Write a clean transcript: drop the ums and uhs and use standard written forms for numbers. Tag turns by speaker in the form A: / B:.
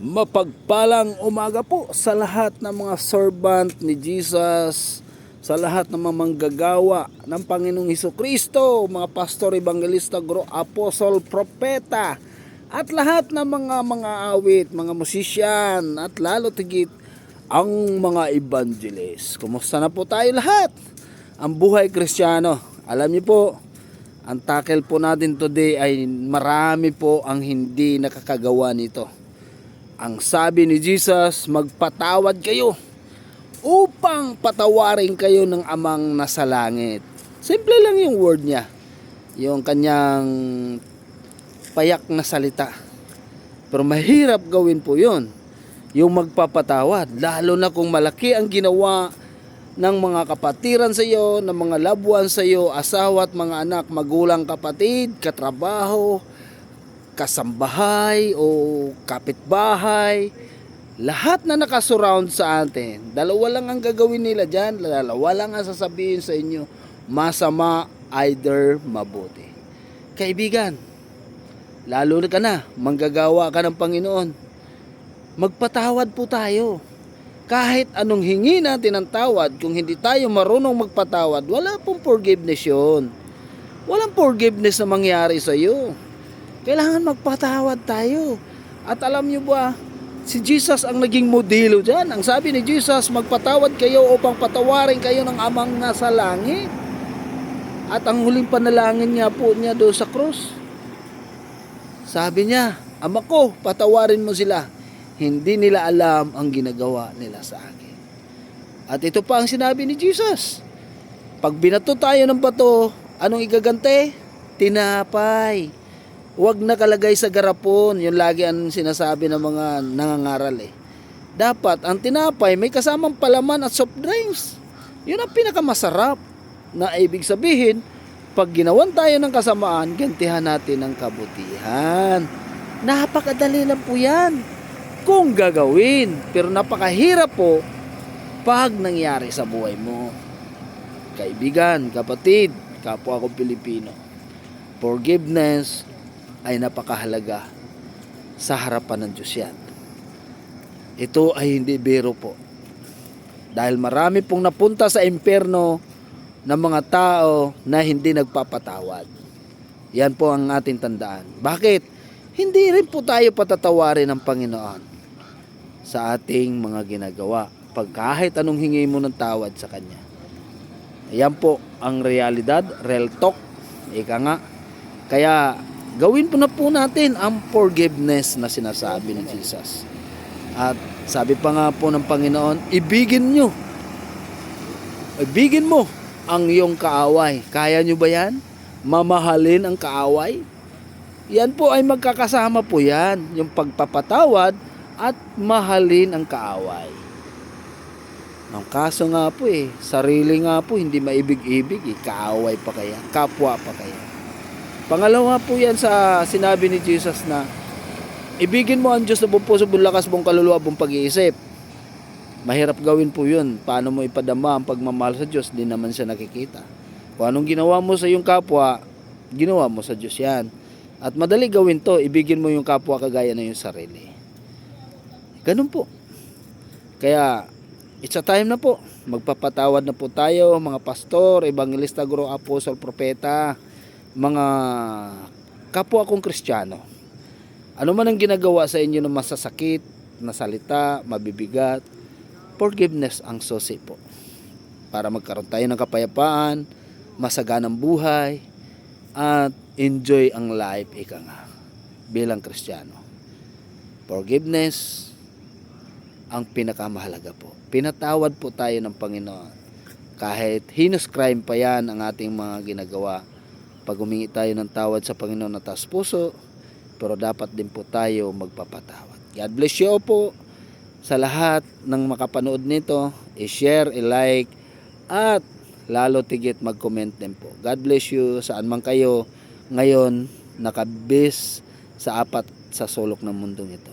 A: Mapagpalang umaga po sa lahat ng mga servant ni Jesus, sa lahat ng mga manggagawa ng Panginoong Hesukristo, mga pastor, evangelista, guro, apostol, propeta, at lahat ng mga awit, mga musisyan, at lalo tigit ang mga evangelist. Kumusta na po tayo lahat? Ang buhay Kristiyano. Alam niyo po, ang tackle po natin today ay marami po ang hindi nakakagawa nito. Ang sabi ni Jesus, magpatawad kayo upang patawarin kayo ng amang nasa langit. Simple lang yung word niya. Yung kanyang payak na salita. Pero mahirap gawin po yun. Yung magpapatawad. Lalo na kung malaki ang ginawa ng mga kapatiran sa iyo, ng mga labuan sa iyo, asawa at mga anak, magulang, kapatid, katrabaho, kasambahay o kapitbahay, lahat na nakasurround sa atin, dalawa lang ang gagawin nila dyan, dalawa lang ang sasabihin sa inyo, masama, either mabuti. Kaibigan, lalo na ka na, manggagawa ka ng Panginoon, magpatawad po tayo. Kahit anong hingi natin ng tawad, kung hindi tayo marunong magpatawad, wala pong forgiveness yun. Walang forgiveness na mangyari sa iyo. Kailangan magpatawad tayo. At alam niyo ba, si Jesus ang naging modelo dyan. Ang sabi ni Jesus, magpatawad kayo upang patawarin kayo ng amang nasa langit. At ang huling panalangin niya po niya doon sa krus, sabi niya, Ama ko, patawarin mo sila. Hindi nila alam ang ginagawa nila sa akin. At ito pa ang sinabi ni Jesus. Pag binato tayo ng bato, anong igagante? Tinapay. Huwag nakalagay sa garapon. Yun lagi ang sinasabi ng mga nangangaral eh. Dapat ang tinapay may kasamang palaman at soft drinks. Yun ang pinakamasarap. Na ibig sabihin, pag ginawan tayo ng kasamaan, gantihan natin ang kabutihan. Napakadali lang po yan kung gagawin. Pero napakahirap po pag nangyari sa buhay mo. Kaibigan, kapatid, kapwa ko Pilipino, forgiveness ay napakahalaga sa harapan ng Diyos yan. Ito ay hindi biro po. Dahil marami pong napunta sa impyerno ng mga tao na hindi nagpapatawad. Yan po ang ating tandaan. Bakit? Hindi rin po tayo patatawarin ng Panginoon sa ating mga ginagawa. Pag kahit anong hingi mo ng tawad sa Kanya. Yan po ang realidad, real talk. Ika nga. Kaya gawin po na po natin ang forgiveness na sinasabi ni Jesus. At sabi pa nga po ng Panginoon, ibigin mo ang iyong kaaway. Kaya nyo ba yan? Mamahalin ang kaaway? Yan po ay magkakasama po yan. Yung pagpapatawad at mahalin ang kaaway. Ang kaso nga po sarili nga po hindi maibig-ibig kaaway pa kaya, kapwa pa kaya. Pangalawa po yan sa sinabi ni Jesus na ibigin mo ang Diyos na buong puso, buong lakas, buong kaluluwa, buong pag-iisip. Mahirap gawin po yun. Paano mo ipadama ang pagmamahal sa Diyos? Di naman siya nakikita. Kung anong ginawa mo sa iyong kapwa, ginawa mo sa Diyos yan. At madali gawin to, ibigin mo yung kapwa kagaya na yung sarili. Ganun po. Kaya, it's a time na po. Magpapatawad na po tayo, mga pastor, evangelista, guro, apostol, propeta, mga kapwa kong Kristiyano. Ano man ang ginagawa sa inyo ng masasakit na salita, mabibigat, forgiveness ang susi po. Para magkaroon tayo ng kapayapaan, masaganang buhay, at enjoy ang life, ika nga, bilang Kristiyano. Forgiveness ang pinakamahalaga po. Pinatawad po tayo ng Panginoon. Kahit heinous crime pa yan ang ating mga ginagawa, pag humingi tayo ng tawad sa Panginoon na taos puso, pero dapat din po tayo magpapatawad. God bless you po sa lahat ng makapanood nito. I-share, i-like, at lalo tigit mag-comment din po. God bless you saan man kayo ngayon nakabis sa apat sa sulok ng mundong ito.